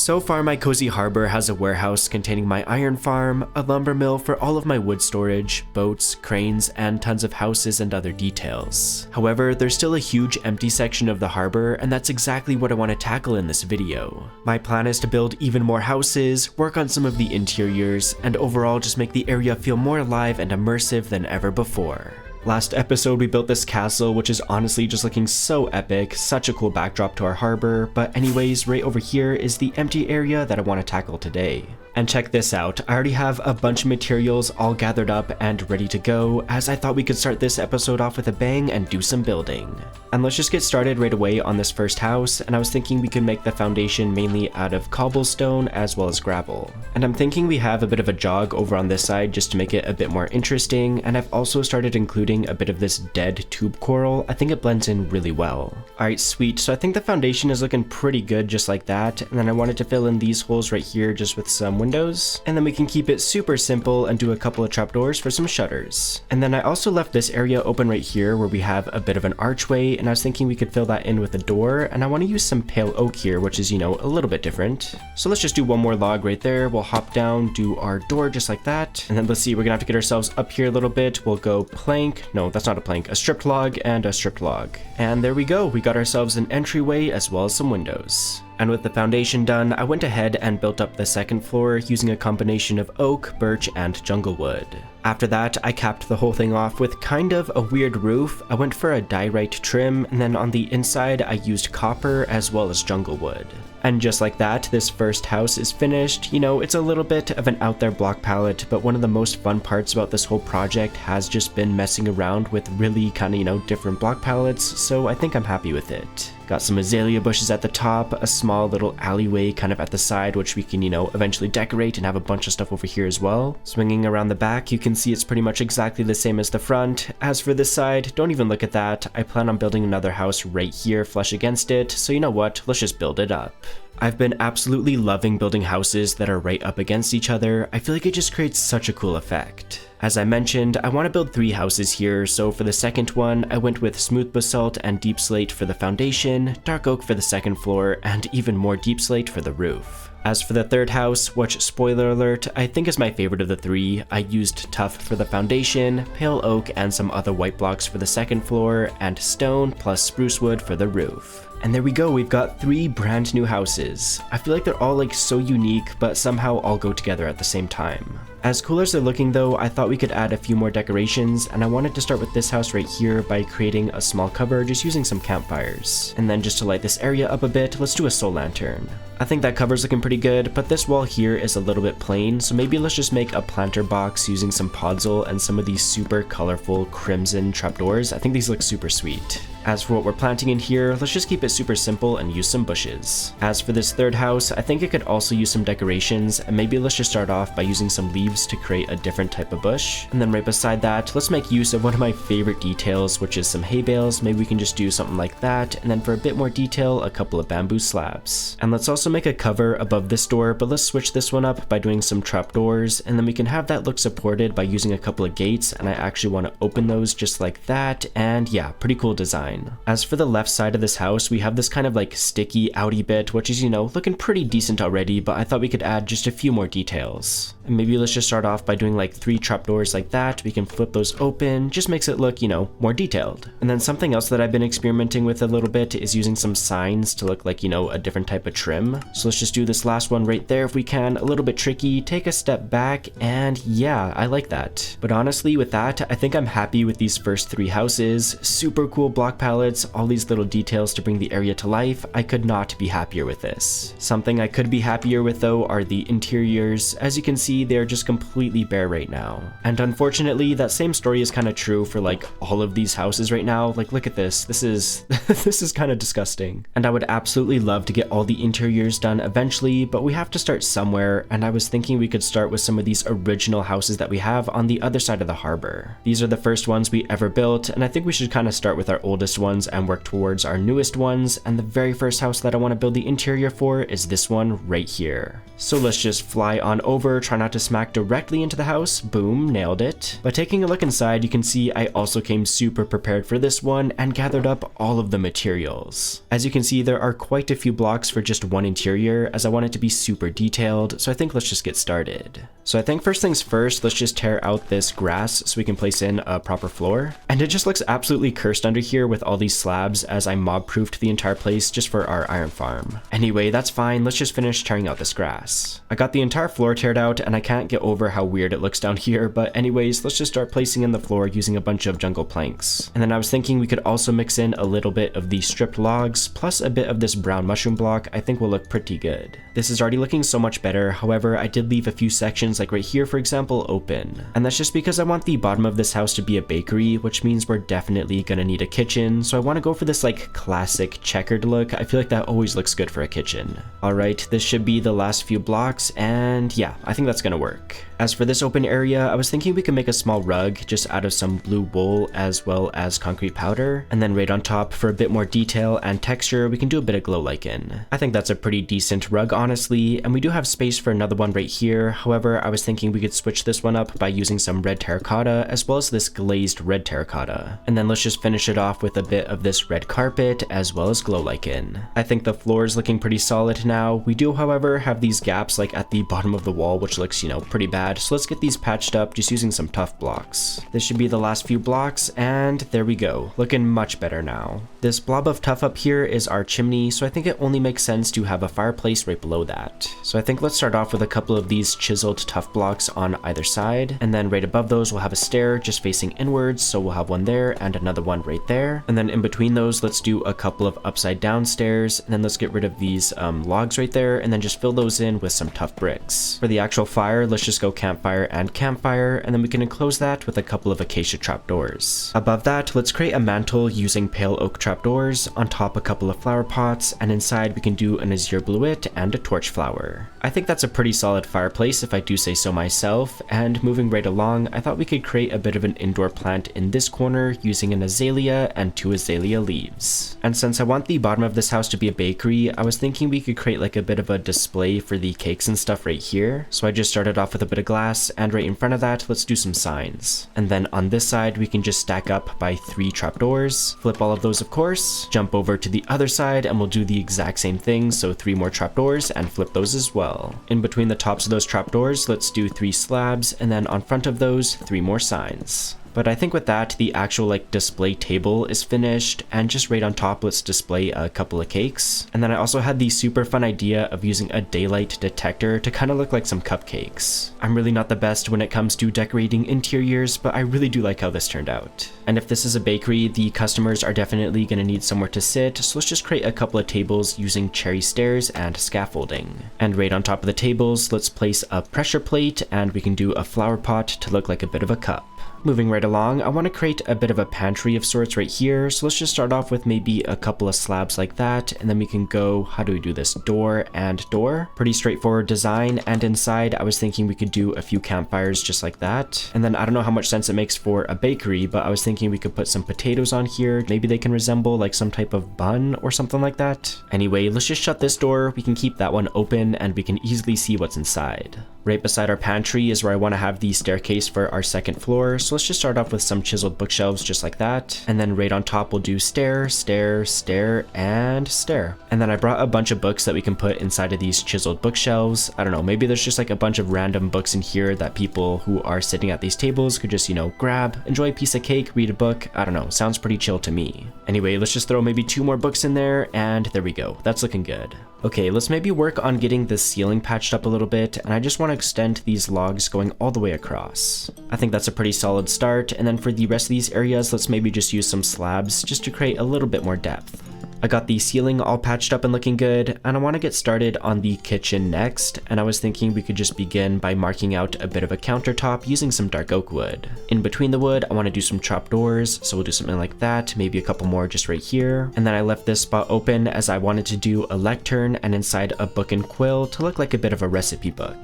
So far, my cozy harbor has a warehouse containing my iron farm, a lumber mill for all of my wood storage, boats, cranes, and tons of houses and other details. However, there's still a huge empty section of the harbor, and that's exactly what I want to tackle in this video. My plan is to build even more houses, work on some of the interiors, and overall just make the area feel more alive and immersive than ever before. Last episode we built this castle, which is honestly just looking so epic, such a cool backdrop to our harbor, but anyways, right over here is the empty area that I want to tackle today. And check this out, I already have a bunch of materials all gathered up and ready to go, as I thought we could start this episode off with a bang and do some building. And let's just get started right away on this first house, and I was thinking we could make the foundation mainly out of cobblestone as well as gravel. And I'm thinking we have a bit of a jog over on this side just to make it a bit more interesting, and I've also started including a bit of this dead tube coral. I think it blends in really well. Alright, sweet, so I think the foundation is looking pretty good just like that, and then I wanted to fill in these holes right here just with some windows, and then we can keep it super simple and do a couple of trapdoors for some shutters. And then I also left this area open right here where we have a bit of an archway, and I was thinking we could fill that in with a door, and I want to use some pale oak here, which is, you know, a little bit different. So let's just do one more log right there. We'll hop down, do our door just like that, and then let's see, we're gonna have to get ourselves up here a little bit. We'll go plank, no, that's not a plank, a stripped log and a stripped log. And there we go, we got ourselves an entryway as well as some windows. And with the foundation done, I went ahead and built up the second floor using a combination of oak, birch, and jungle wood. After that, I capped the whole thing off with kind of a weird roof. I went for a diorite trim, and then on the inside I used copper as well as jungle wood. And just like that, this first house is finished. You know, it's a little bit of an out there block palette, but one of the most fun parts about this whole project has just been messing around with really kind of, you know, different block palettes, so I think I'm happy with it. Got some azalea bushes at the top, a small little alleyway kind of at the side, which we can, you know, eventually decorate and have a bunch of stuff over here as well. Swinging around the back, you can see it's pretty much exactly the same as the front. As for this side, don't even look at that. I plan on building another house right here flush against it, so you know what, let's just build it up. I've been absolutely loving building houses that are right up against each other. I feel like it just creates such a cool effect. As I mentioned, I want to build 3 houses here, so for the second one, I went with smooth basalt and deep slate for the foundation, dark oak for the second floor, and even more deep slate for the roof. As for the third house, which, spoiler alert, I think is my favorite of the 3, I used tuff for the foundation, pale oak and some other white blocks for the second floor, and stone plus spruce wood for the roof. And there we go, we've got 3 brand new houses. I feel like they're all like so unique, but somehow all go together at the same time. As cool as they're looking though, I thought we could add a few more decorations, and I wanted to start with this house right here by creating a small cover just using some campfires. And then just to light this area up a bit, let's do a soul lantern. I think that cover's looking pretty good, but this wall here is a little bit plain, so maybe let's just make a planter box using some podzol and some of these super colorful crimson trapdoors. I think these look super sweet. As for what we're planting in here, let's just keep it super simple and use some bushes. As for this third house, I think it could also use some decorations, and maybe let's just start off by using some leaves to create a different type of bush. And then right beside that, let's make use of one of my favorite details, which is some hay bales. Maybe we can just do something like that, and then for a bit more detail, a couple of bamboo slabs. And let's also make a cover above this door, but let's switch this one up by doing some trapdoors, and then we can have that look supported by using a couple of gates, and I actually want to open those just like that, and yeah, pretty cool design. As for the left side of this house, we have this kind of like sticky outy bit, which is, you know, looking pretty decent already, but I thought we could add just a few more details. And maybe let's just start off by doing like 3 trapdoors like that. We can flip those open, just makes it look, you know, more detailed. And then something else that I've been experimenting with a little bit is using some signs to look like, you know, a different type of trim. So let's just do this last one right there if we can. A little bit tricky, take a step back, and yeah, I like that. But honestly, with that, I think I'm happy with these first 3 houses. Super cool block palettes, all these little details to bring the area to life. I could not be happier with this. Something I could be happier with though are the interiors. As you can see, they're just completely bare right now. And unfortunately, that same story is kind of true for like all of these houses right now. Like, look at this. This is this is kind of disgusting. And I would absolutely love to get all the interiors done eventually, but we have to start somewhere, and I was thinking we could start with some of these original houses that we have on the other side of the harbor. These are the first ones we ever built, and I think we should kind of start with our oldest ones and work towards our newest ones, and the very first house that I want to build the interior for is this one right here. So let's just fly on over, try not to smack directly into the house. Boom, nailed it. But taking a look inside, you can see I also came super prepared for this one and gathered up all of the materials. As you can see, there are quite a few blocks for just one interior, as I want it to be super detailed, so I think let's just get started. So I think first things first, let's just tear out this grass so we can place in a proper floor. And it just looks absolutely cursed under here with all these slabs, as I mob-proofed the entire place just for our iron farm. Anyway, that's fine, let's just finish tearing out this grass. I got the entire floor teared out, and I can't get over how weird it looks down here, but anyways, let's just start placing in the floor using a bunch of jungle planks. And then I was thinking we could also mix in a little bit of the stripped logs, plus a bit of this brown mushroom block. I think will look pretty good. This is already looking so much better, however, I did leave a few sections, like right here for example, open. And that's just because I want the bottom of this house to be a bakery, which means we're definitely gonna need a kitchen, so I want to go for this like classic checkered look. I feel like that always looks good for a kitchen. Alright, this should be the last few blocks, and yeah, I think that's gonna work. As for this open area, I was thinking we could make a small rug just out of some blue wool as well as concrete powder, and then right on top for a bit more detail and texture, we can do a bit of glow lichen. I think that's a pretty decent rug honestly, and we do have space for another one right here. However, I was thinking we could switch this one up by using some red terracotta as well as this glazed red terracotta. And then let's just finish it off with a bit of this red carpet as well as glow lichen. I think the floor is looking pretty solid now. We do, however, have these gaps like at the bottom of the wall, which looks, you know, pretty bad. So let's get these patched up just using some tough blocks. This should be the last few blocks, and there we go, looking much better now. This blob of tuff up here is our chimney, so I think it only makes sense to have a fireplace right below that. So I think let's start off with a couple of these chiseled tuff blocks on either side, and then right above those we'll have a stair just facing inwards, so we'll have one there and another one right there. And then in between those, let's do a couple of upside down stairs, and then let's get rid of these logs right there, and then just fill those in with some tough bricks. For the actual fire, let's just go campfire and campfire, and then we can enclose that with a couple of acacia trapdoors. Above that, let's create a mantle using pale oak trapdoors, on top a couple of flower pots, and inside we can do an azure bluet and a torch flower. I think that's a pretty solid fireplace if I do say so myself, and moving right along, I thought we could create a bit of an indoor plant in this corner using an azalea and 2 azalea leaves. And since I want the bottom of this house to be a bakery, I was thinking we could create like a bit of a display for the cakes and stuff right here. So I just started off with a bit of glass, and right in front of that, let's do some signs. And then on this side, we can just stack up by 3 trapdoors, flip all of those of course, jump over to the other side, and we'll do the exact same thing, so 3 more trapdoors and flip those as well. In between the tops of those trapdoors, let's do 3 slabs, and then on front of those, 3 more signs. But I think with that, the actual like display table is finished, and just right on top, let's display a couple of cakes. And then I also had the super fun idea of using a daylight detector to kind of look like some cupcakes. I'm really not the best when it comes to decorating interiors, but I really do like how this turned out. And if this is a bakery, the customers are definitely going to need somewhere to sit, so let's just create a couple of tables using cherry stairs and scaffolding. And right on top of the tables, let's place a pressure plate, and we can do a flower pot to look like a bit of a cup. Moving right along, I want to create a bit of a pantry of sorts right here, so let's just start off with maybe a couple of slabs like that, and then we can go, how do we do this, door and door? Pretty straightforward design, and inside I was thinking we could do a few campfires just like that. And then I don't know how much sense it makes for a bakery, but I was thinking we could put some potatoes on here, maybe they can resemble like some type of bun or something like that. Anyway, let's just shut this door, we can keep that one open, and we can easily see what's inside. Right beside our pantry is where I want to have the staircase for our second floor, so let's just start off with some chiseled bookshelves just like that, and then right on top we'll do stair, stair, stair, and stair. And then I brought a bunch of books that we can put inside of these chiseled bookshelves. I don't know, maybe there's just like a bunch of random books in here that people who are sitting at these tables could just, you know, grab, enjoy a piece of cake, read a book. I don't know, sounds pretty chill to me. Anyway, let's just throw maybe 2 more books in there, and there we go, that's looking good. Okay, let's maybe work on getting the ceiling patched up a little bit, and I just want to extend these logs going all the way across. I think that's a pretty solid start, and then for the rest of these areas, let's maybe just use some slabs just to create a little bit more depth. I got the ceiling all patched up and looking good, and I want to get started on the kitchen next, and I was thinking we could just begin by marking out a bit of a countertop using some dark oak wood. In between the wood, I want to do some trapdoors, so we'll do something like that, maybe a couple more just right here. And then I left this spot open as I wanted to do a lectern and inside a book and quill to look like a bit of a recipe book.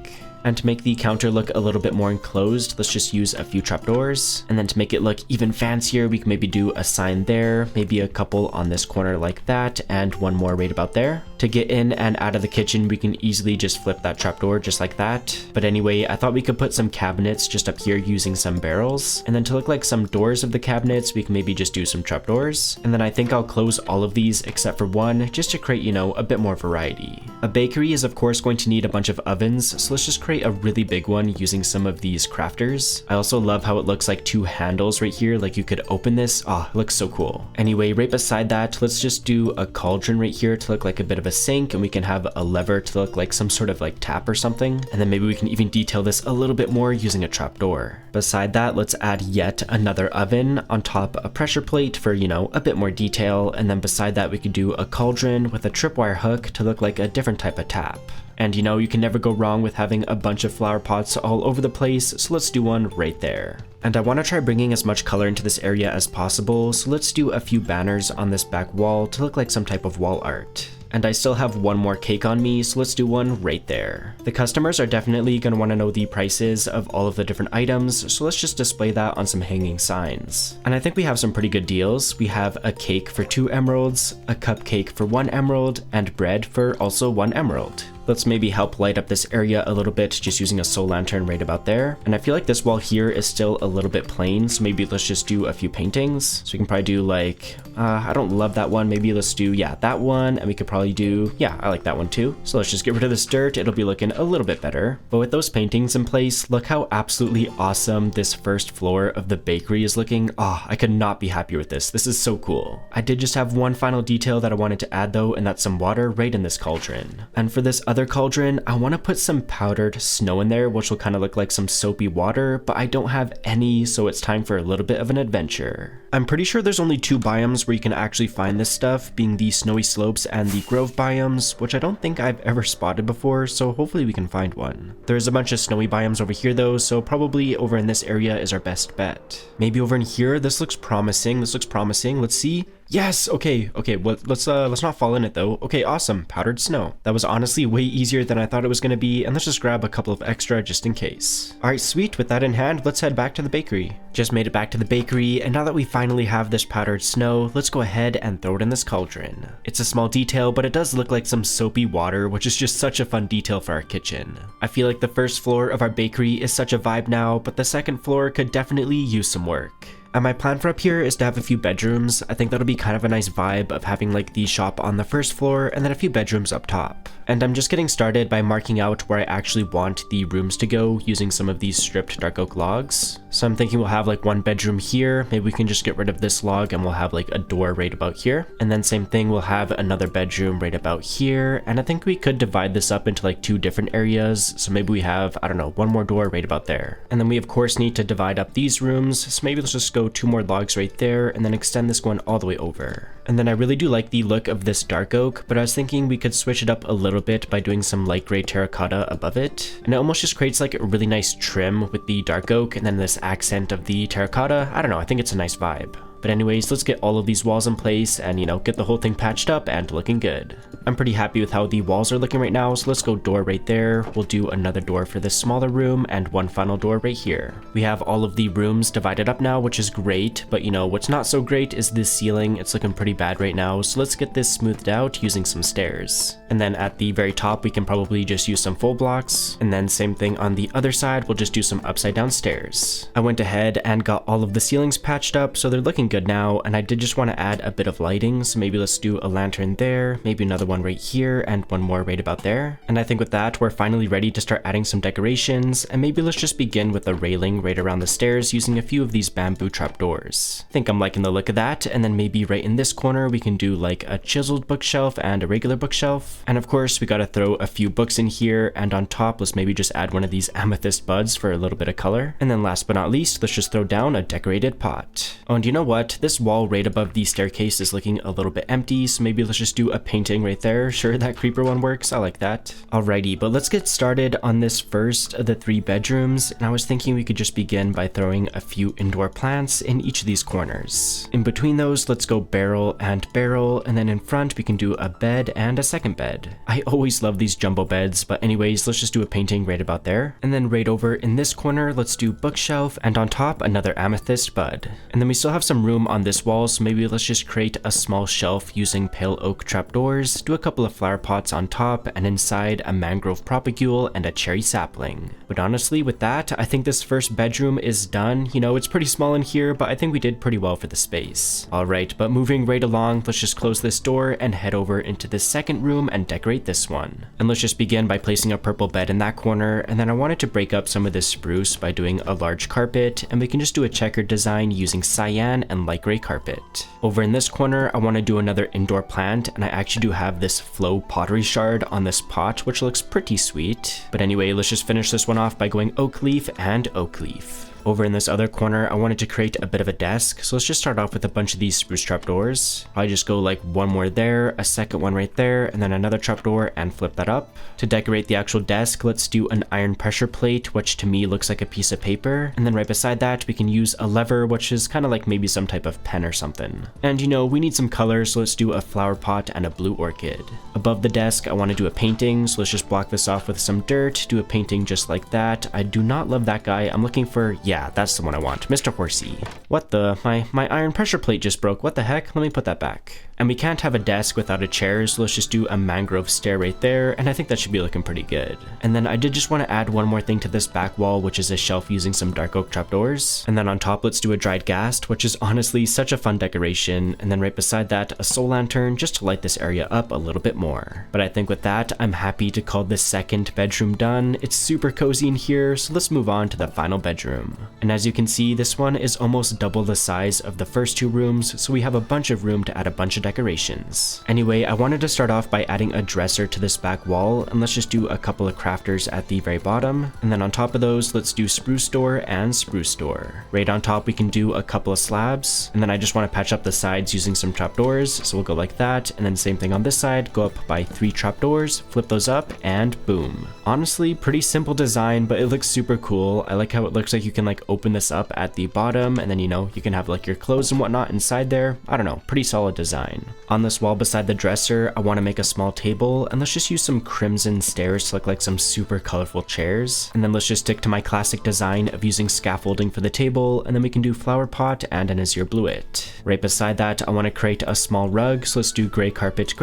And to make the counter look a little bit more enclosed, let's just use a few trapdoors. And then to make it look even fancier, we can maybe do a sign there, maybe a couple on this corner like that, and one more right about there. To To get in and out of the kitchen, we can easily just flip that trapdoor just like that. But anyway, I thought we could put some cabinets just up here using some barrels. And then to look like some doors of the cabinets, we can maybe just do some trapdoors. And then I think I'll close all of these except for one, just to create, you know, a bit more variety. A bakery is of course going to need a bunch of ovens, so let's just create a really big one using some of these crafters. I also love how it looks like two handles right here, like you could open this. Oh, it looks so cool. Anyway, right beside that, let's just do a cauldron right here to look like a bit of a sink, and we can have a lever to look like some sort of like tap or something. And then maybe we can even detail this a little bit more using a trapdoor. Beside that, let's add yet another oven, on top a pressure plate for, you know, a bit more detail. And then beside that, we could do a cauldron with a tripwire hook to look like a different type of tap. And you know, you can never go wrong with having a bunch of flower pots all over the place, so let's do one right there. And I want to try bringing as much color into this area as possible, so let's do a few banners on this back wall to look like some type of wall art. And I still have one more cake on me, so let's do one right there. The customers are definitely going to want to know the prices of all of the different items, so let's just display that on some hanging signs. And I think we have some pretty good deals. We have a cake for 2 emeralds, a cupcake for 1 emerald, and bread for also 1 emerald. Let's maybe help light up this area a little bit just using a soul lantern right about there. And I feel like this wall here is still a little bit plain, so maybe let's just do a few paintings. So we can probably do like, I don't love that one. Maybe let's do, yeah, that one. And we could probably do, yeah, I like that one too. So let's just get rid of this dirt. It'll be looking a little bit better. But with those paintings in place, look how absolutely awesome this first floor of the bakery is looking. Oh, I could not be happier with this. This is so cool. I did just have one final detail that I wanted to add though, and that's some water right in this cauldron. And for this other cauldron, I want to put some powdered snow in there, which will kind of look like some soapy water, but I don't have any, so it's time for a little bit of an adventure. I'm pretty sure there's only 2 biomes where you can actually find this stuff, being the snowy slopes and the grove biomes, which I don't think I've ever spotted before, so hopefully we can find one. There's a bunch of snowy biomes over here though, so probably over in this area is our best bet. Maybe over in here, this looks promising. Let's see. Yes, okay, well, let's not fall in it though. Okay, awesome, powdered snow. That was honestly way easier than I thought it was gonna be, and let's just grab a couple of extra just in case. Alright, sweet, with that in hand, let's head back to the bakery. Just made it back to the bakery, and now that we finally have this powdered snow, let's go ahead and throw it in this cauldron. It's a small detail, but it does look like some soapy water, which is just such a fun detail for our kitchen. I feel like the first floor of our bakery is such a vibe now, but the second floor could definitely use some work. And my plan for up here is to have a few bedrooms. I think that'll be kind of a nice vibe of having like the shop on the first floor and then a few bedrooms up top. And I'm just getting started by marking out where I actually want the rooms to go using some of these stripped dark oak logs. So I'm thinking we'll have like one bedroom here. Maybe we can just get rid of this log and we'll have like a door right about here. And then same thing, we'll have another bedroom right about here. And I think we could divide this up into like 2 different areas. So maybe we have, I don't know, one more door right about there. And then we of course need to divide up these rooms. So maybe let's just go 2 more logs right there and then extend this one all the way over. And then I really do like the look of this dark oak, but I was thinking we could switch it up a little bit by doing some light gray terracotta above it. And it almost just creates like a really nice trim with the dark oak and then this accent of the terracotta. I don't know, I think it's a nice vibe. But anyways, let's get all of these walls in place and, you know, get the whole thing patched up and looking good. I'm pretty happy with how the walls are looking right now, so let's go door right there. We'll do another door for this smaller room and one final door right here. We have all of the rooms divided up now, which is great, but you know, what's not so great is this ceiling. It's looking pretty bad right now, so let's get this smoothed out using some stairs. And then at the very top, we can probably just use some full blocks. And then same thing on the other side, we'll just do some upside down stairs. I went ahead and got all of the ceilings patched up, so they're looking good now, and I did just want to add a bit of lighting, so maybe let's do a lantern there, maybe another one right here, and one more right about there. And I think with that, we're finally ready to start adding some decorations, and maybe let's just begin with a railing right around the stairs using a few of these bamboo trapdoors. I think I'm liking the look of that, and then maybe right in this corner, we can do like a chiseled bookshelf and a regular bookshelf. And of course, we gotta throw a few books in here, and on top, let's maybe just add one of these amethyst buds for a little bit of color. And then last but not least, let's just throw down a decorated pot. Oh, and you know what? This wall right above the staircase is looking a little bit empty, so maybe let's just do a painting right there. Sure, that creeper one works. I like that. Alrighty, but let's get started on this first of the 3 bedrooms, and I was thinking we could just begin by throwing a few indoor plants in each of these corners. In between those, let's go barrel, and then in front we can do a bed and a second bed. I always love these jumbo beds, but anyways, let's just do a painting right about there. And then right over in this corner, let's do bookshelf, and on top, another amethyst bud. And then we still have some some room on this wall, so maybe let's just create a small shelf using pale oak trapdoors, do a couple of flower pots on top, and inside a mangrove propagule and a cherry sapling. But honestly, with that, I think this first bedroom is done. You know, it's pretty small in here, but I think we did pretty well for the space. Alright, but moving right along, let's just close this door and head over into the second room and decorate this one. And let's just begin by placing a purple bed in that corner, and then I wanted to break up some of this spruce by doing a large carpet, and we can just do a checkered design using cyan and light gray carpet. Over in this corner, I want to do another indoor plant, and I actually do have this flow pottery shard on this pot, which looks pretty sweet. But anyway, let's just finish this one off by going oak leaf and oak leaf. Over in this other corner, I wanted to create a bit of a desk, so let's just start off with a bunch of these spruce trapdoors. I'll just go like one more there, a second one right there, and then another trapdoor and flip that up. To decorate the actual desk, let's do an iron pressure plate, which to me looks like a piece of paper. And then right beside that, we can use a lever, which is kind of like maybe some type of pen or something. And you know, we need some colors, so let's do a flower pot and a blue orchid. Above the desk, I want to do a painting, so let's just block this off with some dirt, do a painting just like that. I do not love that guy. I'm looking for, yeah, that's the one I want, Mr. Horsey. What the? My iron pressure plate just broke. What the heck? Let me put that back. And we can't have a desk without a chair, so let's just do a mangrove stair right there, and I think that should be looking pretty good. And then I did just want to add one more thing to this back wall, which is a shelf using some dark oak trapdoors. And then on top, let's do a dried ghast, which is honestly such a fun decoration. And then right beside that, a soul lantern just to light this area up a little bit more. But I think with that, I'm happy to call this second bedroom done. It's super cozy in here, so let's move on to the final bedroom. And as you can see, this one is almost double the size of the first two rooms, so we have a bunch of room to add a bunch of decorations. Anyway, I wanted to start off by adding a dresser to this back wall, and let's just do a couple of crafters at the very bottom. And then on top of those, let's do spruce door and spruce door. Right on top, we can do a couple of slabs, and then I just want to patch up the sides using some trapdoors, so we'll go like that, and then same thing on this side, go up by 3 trapdoors, flip those up, and boom. Honestly, pretty simple design, but it looks super cool. I like how it looks like you can like open this up at the bottom, and then you know, you can have like your clothes and whatnot inside there. I don't know, pretty solid design. On this wall beside the dresser, I want to make a small table, and let's just use some crimson stairs to look like some super colorful chairs. And then let's just stick to my classic design of using scaffolding for the table, and then we can do flower pot and an azure bluet. Right beside that, I want to create a small rug, so let's do gray carpet,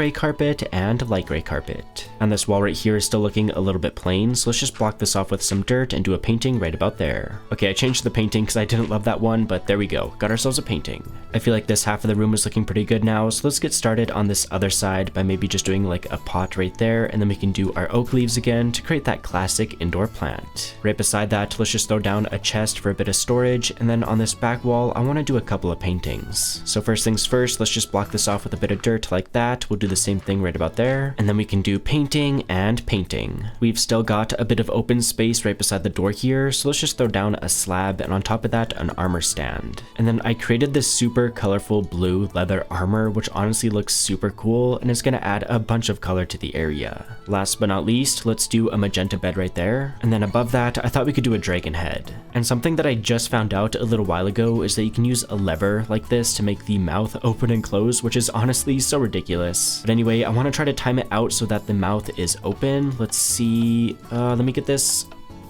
and light gray carpet. And this wall right here is still looking a little bit plain, so let's just block this off with some dirt and do a painting right about there. Okay, I changed the painting because I didn't love that one, but there we go, got ourselves a painting. I feel like this half of the room is looking pretty good now, so let's get started on this other side by maybe just doing like a pot right there, and then we can do our oak leaves again to create that classic indoor plant. Right beside that, let's just throw down a chest for a bit of storage, and then on this back wall, I want to do a couple of paintings. So first things first, let's just block this off with a bit of dirt like that. We'll do the same thing right about there, and then we can do painting and painting. We've still got a bit of open space right beside the door here, so let's just throw down a slab, and on top of that, an armor stand. And then I created this super colorful blue leather armor, which honestly looks super cool, and it's going to add a bunch of color to the area. Last but not least, let's do a magenta bed right there. And then above that, I thought we could do a dragon head. And something that I just found out a little while ago is that you can use a lever like this to make the mouth open and close, which is honestly so ridiculous. But anyway, I want to try to time it out so that the mouth is open. Let's see, let me get this.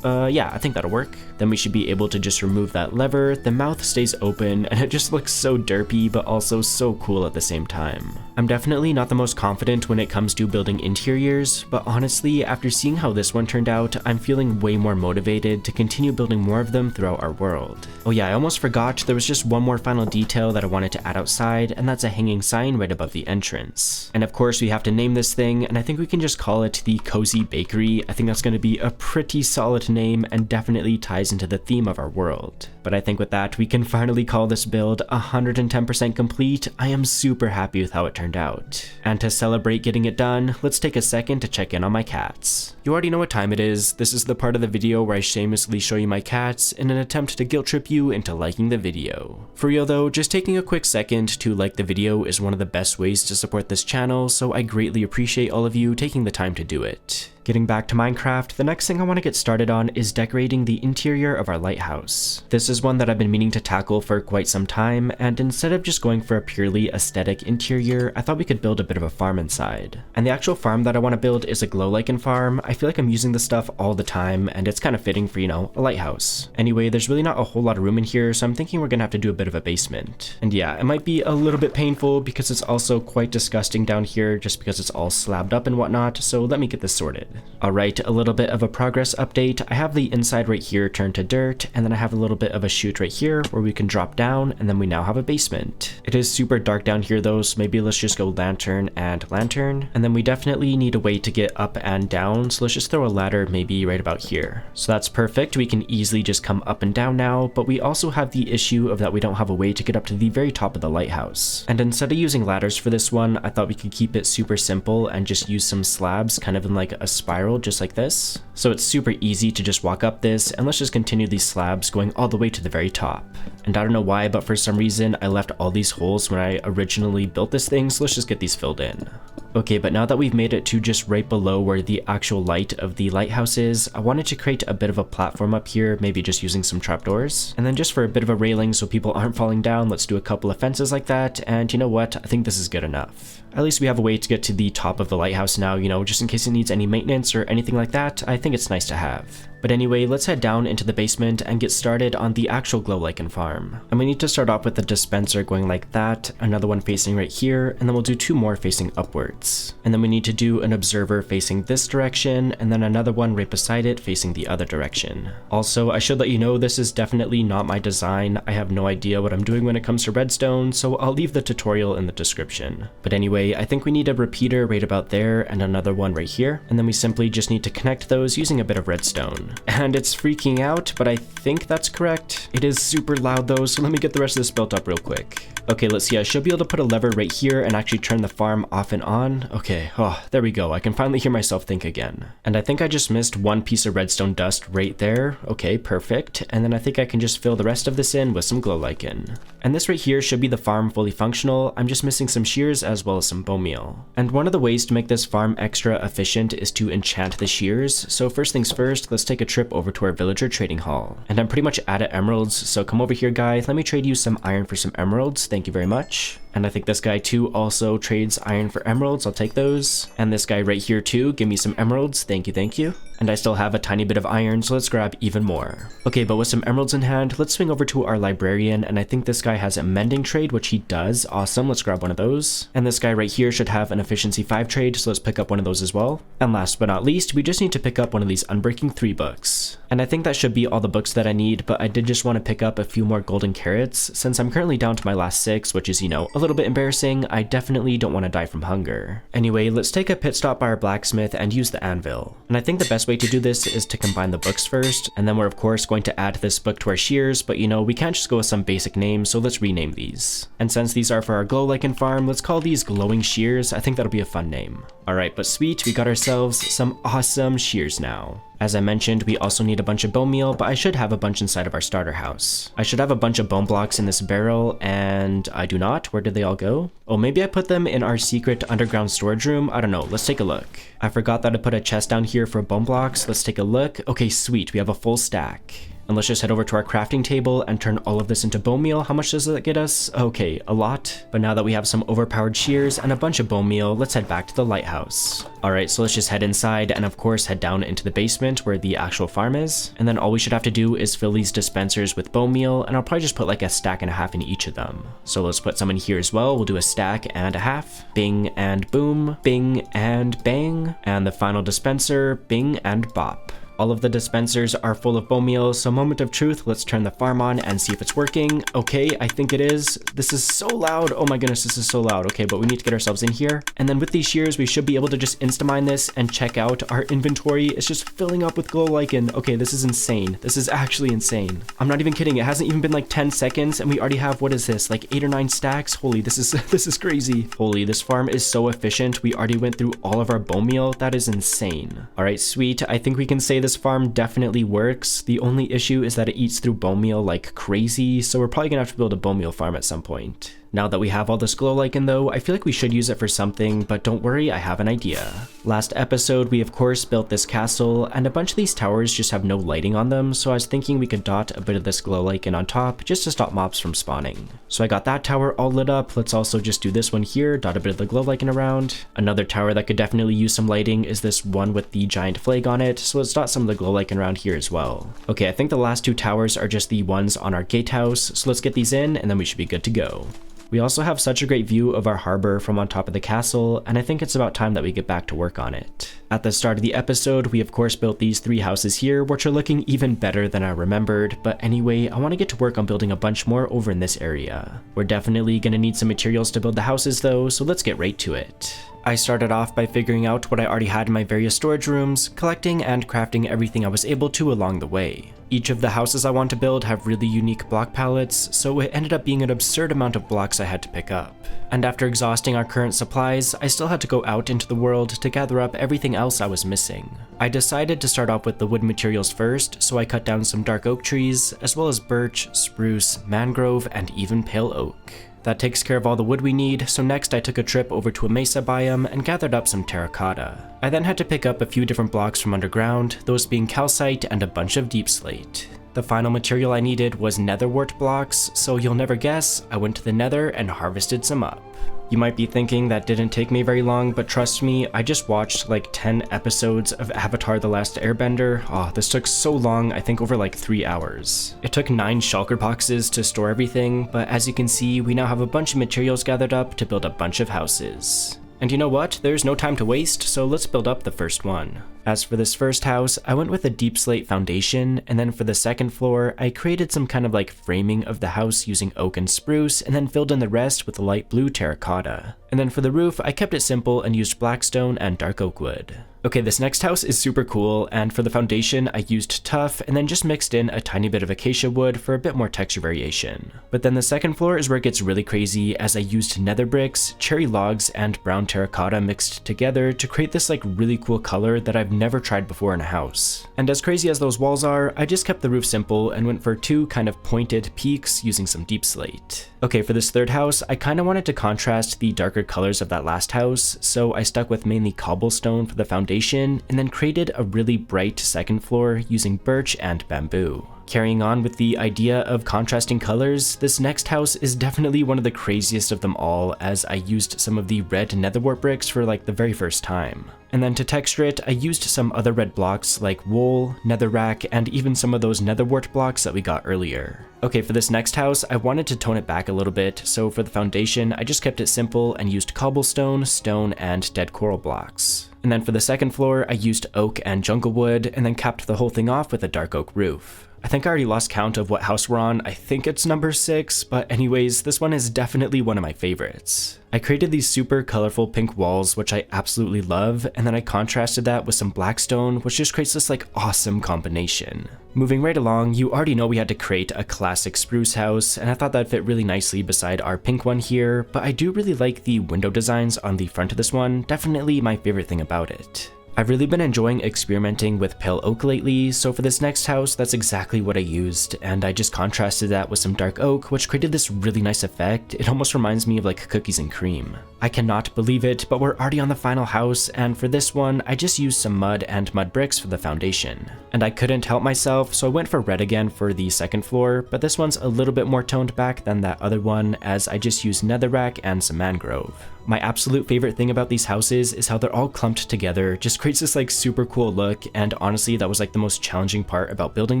Yeah, I think that'll work. Then we should be able to just remove that lever. The mouth stays open, and it just looks so derpy, but also so cool at the same time. I'm definitely not the most confident when it comes to building interiors, but honestly, after seeing how this one turned out, I'm feeling way more motivated to continue building more of them throughout our world. Oh yeah, I almost forgot, there was just one more final detail that I wanted to add outside, and that's a hanging sign right above the entrance. And of course, we have to name this thing, and I think we can just call it the Cozy Bakery. I think that's going to be a pretty solid name and definitely ties into the theme of our world. But I think with that, we can finally call this build 110% complete. I am super happy with how it turned out. And to celebrate getting it done, let's take a second to check in on my cats. You already know what time it is. This is the part of the video where I shamelessly show you my cats in an attempt to guilt trip you into liking the video. For real though, just taking a quick second to like the video is one of the best ways to support this channel, so I greatly appreciate all of you taking the time to do it. Getting back to Minecraft, the next thing I want to get started on is decorating the interior of our lighthouse. This is one that I've been meaning to tackle for quite some time, and instead of just going for a purely aesthetic interior, I thought we could build a bit of a farm inside. And the actual farm that I want to build is a glow lichen farm. I feel like I'm using this stuff all the time, and it's kind of fitting for, a lighthouse. Anyway, there's really not a whole lot of room in here, so I'm thinking we're gonna have to do a bit of a basement. And yeah, it might be a little bit painful because it's also quite disgusting down here just because it's all slabbed up and whatnot, so let me get this sorted. Alright, a little bit of a progress update. I have the inside right here turned to dirt, and then I have a little bit of a chute right here where we can drop down, and then we now have a basement. It is super dark down here though, so maybe let's just go lantern and lantern, and then we definitely need a way to get up and down, so let's just throw a ladder maybe right about here. So that's perfect, we can easily just come up and down now, but we also have the issue of that we don't have a way to get up to the very top of the lighthouse. And instead of using ladders for this one, I thought we could keep it super simple and just use some slabs kind of in like a spiral just like this. So it's super easy to just walk up this, and let's just continue these slabs going all the way to the very top. And I don't know why, but for some reason I left all these holes when I originally built this thing, so let's just get these filled in. Okay, but now that we've made it to just right below where the actual light of the lighthouse is, I wanted to create a bit of a platform up here, maybe just using some trapdoors. And then just for a bit of a railing so people aren't falling down, let's do a couple of fences like that, and you know what, I think this is good enough. At least we have a way to get to the top of the lighthouse now, just in case it needs any maintenance or anything like that. I think it's nice to have. But anyway, let's head down into the basement and get started on the actual glow lichen farm. And we need to start off with the dispenser going like that, another one facing right here, and then we'll do 2 more facing upwards. And then we need to do an observer facing this direction, and then another one right beside it facing the other direction. Also, I should let you know this is definitely not my design. I have no idea what I'm doing when it comes to redstone, so I'll leave the tutorial in the description. But anyway, I think we need a repeater right about there and another one right here, and then we simply just need to connect those using a bit of redstone. And it's freaking out, but I think that's correct. It is super loud though, so let me get the rest of this built up real quick. Okay, let's see, I should be able to put a lever right here and actually turn the farm off and on. Okay, there we go, I can finally hear myself think again. And I think I just missed one piece of redstone dust right there. Okay, perfect. And then I think I can just fill the rest of this in with some glow lichen. And this right here should be the farm fully functional. I'm just missing some shears as well as some bone meal. And one of the ways to make this farm extra efficient is to enchant the shears. So first things first, let's take a trip over to our villager trading hall. And I'm pretty much out of emeralds, so come over here guy, let me trade you some iron for some emeralds, thank you very much. And I think this guy too also trades iron for emeralds, I'll take those. And this guy right here too, give me some emeralds, thank you, thank you. And I still have a tiny bit of iron, so let's grab even more. Okay, but with some emeralds in hand, let's swing over to our librarian, and I think this guy has a mending trade, which he does. Awesome, let's grab one of those. And this guy right here should have an efficiency 5 trade, so let's pick up one of those as well. And last but not least, we just need to pick up one of these Unbreaking 3 books. And I think that should be all the books that I need, but I did just want to pick up a few more golden carrots. Since I'm currently down to my last 6, which is, a little bit embarrassing, I definitely don't want to die from hunger. Anyway, let's take a pit stop by our blacksmith and use the anvil. And I think the best way to do this is to combine the books first, and then we're of course going to add this book to our shears, but we can't just go with some basic names, so let's rename these. And since these are for our glow lichen farm, let's call these glowing shears. I think that'll be a fun name. Alright, but sweet, we got ourselves some awesome shears now. As I mentioned, we also need a bunch of bone meal, but I should have a bunch inside of our starter house. I should have a bunch of bone blocks in this barrel, and I do not. Where did they all go? Oh, maybe I put them in our secret underground storage room? I don't know, let's take a look. I forgot that I put a chest down here for bone blocks. Let's take a look. Okay, sweet, we have a full stack. And let's just head over to our crafting table and turn all of this into bone meal. How much does that get us? Okay, a lot. But now that we have some overpowered shears and a bunch of bone meal, let's head back to the lighthouse. Alright, so let's just head inside and of course head down into the basement where the actual farm is. And then all we should have to do is fill these dispensers with bone meal, and I'll probably just put like a stack and a half in each of them. So let's put some in here as well. We'll do a stack and a half. Bing and boom. Bing and bang. And the final dispenser, bing and bop. All of the dispensers are full of bone meal, so moment of truth, let's turn the farm on and see if it's working. Okay, I think it is. This is so loud. Oh my goodness, this is so loud. Okay, but we need to get ourselves in here. And then with these shears, we should be able to just insta-mine this and check out our inventory. It's just filling up with glow lichen. Okay, this is insane. This is actually insane. I'm not even kidding. It hasn't even been like 10 seconds and we already have, what is this, like 8 or 9 stacks? Holy, this is crazy. Holy, this farm is so efficient. We already went through all of our bone meal. That is insane. All right, sweet. I think we can say this farm definitely works. The only issue is that it eats through bone meal like crazy, so we're probably gonna have to build a bone meal farm at some point. Now that we have all this glow lichen though, I feel like we should use it for something, but don't worry, I have an idea. Last episode, we of course built this castle, and a bunch of these towers just have no lighting on them, so I was thinking we could dot a bit of this glow lichen on top just to stop mobs from spawning. So I got that tower all lit up. Let's also just do this one here, dot a bit of the glow lichen around. Another tower that could definitely use some lighting is this one with the giant flag on it, so let's dot some of the glow lichen around here as well. Okay, I think the last two towers are just the ones on our gatehouse, so let's get these in and then we should be good to go. We also have such a great view of our harbor from on top of the castle, and I think it's about time that we get back to work on it. At the start of the episode, we of course built these 3 houses here, which are looking even better than I remembered, but anyway, I want to get to work on building a bunch more over in this area. We're definitely gonna need some materials to build the houses though, so let's get right to it. I started off by figuring out what I already had in my various storage rooms, collecting and crafting everything I was able to along the way. Each of the houses I want to build have really unique block palettes, so it ended up being an absurd amount of blocks I had to pick up. And after exhausting our current supplies, I still had to go out into the world to gather up everything else I was missing. I decided to start off with the wood materials first, so I cut down some dark oak trees, as well as birch, spruce, mangrove, and even pale oak. That takes care of all the wood we need, so next I took a trip over to a mesa biome and gathered up some terracotta. I then had to pick up a few different blocks from underground, those being calcite and a bunch of deep slate. The final material I needed was netherwort blocks, so you'll never guess, I went to the nether and harvested some up. You might be thinking that didn't take me very long, but trust me, I just watched like 10 episodes of Avatar: The Last Airbender. Oh, this took so long, I think over like 3 hours. It took 9 shulker boxes to store everything, but as you can see, we now have a bunch of materials gathered up to build a bunch of houses. And you know what? There's no time to waste, so let's build up the first one. As for this first house, I went with a deep slate foundation, and then for the second floor, I created some kind of like framing of the house using oak and spruce, and then filled in the rest with light blue terracotta. And then for the roof, I kept it simple and used blackstone and dark oak wood. Okay, this next house is super cool, and for the foundation, I used tuff and then just mixed in a tiny bit of acacia wood for a bit more texture variation. But then the second floor is where it gets really crazy, as I used nether bricks, cherry logs, and brown terracotta mixed together to create this like really cool color that I've never tried before in a house. And as crazy as those walls are, I just kept the roof simple and went for 2 kind of pointed peaks using some deep slate. Okay, for this third house, I kind of wanted to contrast the darker colors of that last house, so I stuck with mainly cobblestone for the foundation and then created a really bright second floor using birch and bamboo. Carrying on with the idea of contrasting colors, this next house is definitely one of the craziest of them all, as I used some of the red netherwort bricks for like the very first time. And then to texture it, I used some other red blocks like wool, netherrack, and even some of those netherwort blocks that we got earlier. Okay, for this next house, I wanted to tone it back a little bit, so for the foundation, I just kept it simple and used cobblestone, stone, and dead coral blocks. And then for the second floor, I used oak and jungle wood, and then capped the whole thing off with a dark oak roof. I think I already lost count of what house we're on. I think it's number 6, but anyways, this one is definitely one of my favorites. I created these super colorful pink walls, which I absolutely love, and then I contrasted that with some blackstone, which just creates this like awesome combination. Moving right along, you already know we had to create a classic spruce house, and I thought that fit really nicely beside our pink one here, but I do really like the window designs on the front of this one, definitely my favorite thing about it. I've really been enjoying experimenting with pale oak lately, so for this next house, that's exactly what I used, and I just contrasted that with some dark oak, which created this really nice effect. It almost reminds me of like cookies and cream. I cannot believe it, but we're already on the final house, and for this one, I just used some mud and mud bricks for the foundation. And I couldn't help myself, so I went for red again for the second floor, but this one's a little bit more toned back than that other one, as I just used netherrack and some mangrove. My absolute favorite thing about these houses is how they're all clumped together, just creates this like super cool look, and honestly that was like the most challenging part about building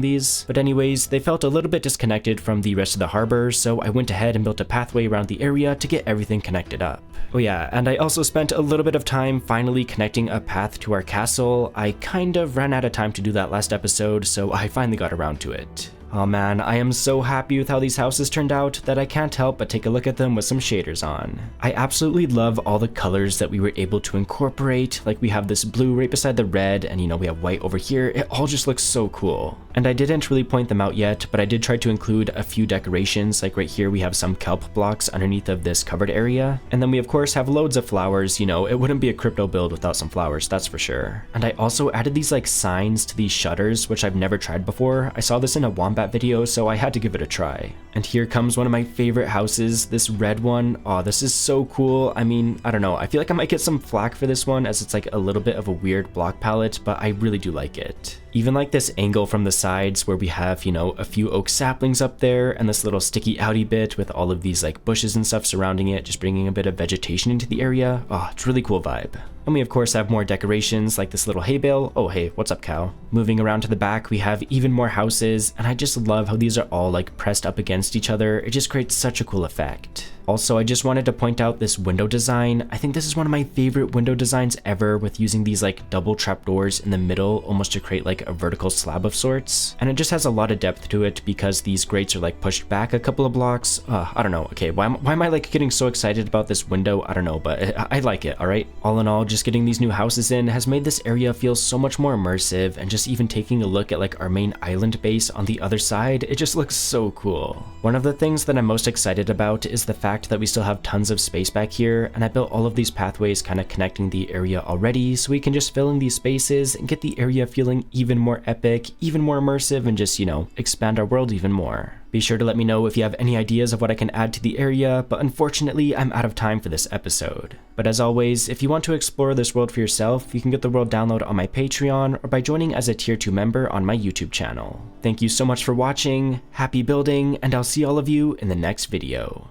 these. But anyways, they felt a little bit disconnected from the rest of the harbor, so I went ahead and built a pathway around the area to get everything connected up. Oh yeah, and I also spent a little bit of time finally connecting a path to our castle. I kind of ran out of time to do that last episode, so I finally got around to it. Oh man, I am so happy with how these houses turned out that I can't help but take a look at them with some shaders on. I absolutely love all the colors that we were able to incorporate, like we have this blue right beside the red, and you know we have white over here. It all just looks so cool. And I didn't really point them out yet, but I did try to include a few decorations. Like right here we have some kelp blocks underneath of this covered area, and then we of course have loads of flowers. You know, it wouldn't be a crypto build without some flowers, that's for sure. And I also added these like signs to these shutters, which I've never tried before. I saw this in a wombat video, so I had to give it a try. And here comes one of my favorite houses, this red one. Oh, this is so cool. I mean, I don't know, I feel like I might get some flack for this one as it's like a little bit of a weird block palette, but I really do like it. Even like this angle from the sides where we have, you know, a few oak saplings up there and this little sticky outy bit with all of these like bushes and stuff surrounding it, just bringing a bit of vegetation into the area. Oh, it's a really cool vibe. And we of course have more decorations like this little hay bale. Oh hey, what's up cow? Moving around to the back, we have even more houses, and I just love how these are all like pressed up against each other. It just creates such a cool effect. Also, I just wanted to point out this window design. I think this is one of my favorite window designs ever, with using these like double trapdoors in the middle almost to create like a vertical slab of sorts. And it just has a lot of depth to it because these grates are like pushed back a couple of blocks. I don't know. Okay, why am I like getting so excited about this window? I don't know, but I like it, all right? All in all, just getting these new houses in has made this area feel so much more immersive, and just even taking a look at like our main island base on the other side, it just looks so cool. One of the things that I'm most excited about is the fact that we still have tons of space back here, and I built all of these pathways kind of connecting the area already, so we can just fill in these spaces and get the area feeling even more epic, even more immersive, and just, you know, expand our world even more. Be sure to let me know if you have any ideas of what I can add to the area, but unfortunately I'm out of time for this episode. But as always, if you want to explore this world for yourself, you can get the world download on my Patreon or by joining as a tier 2 member on my YouTube channel. Thank you so much for watching, happy building, and I'll see all of you in the next video.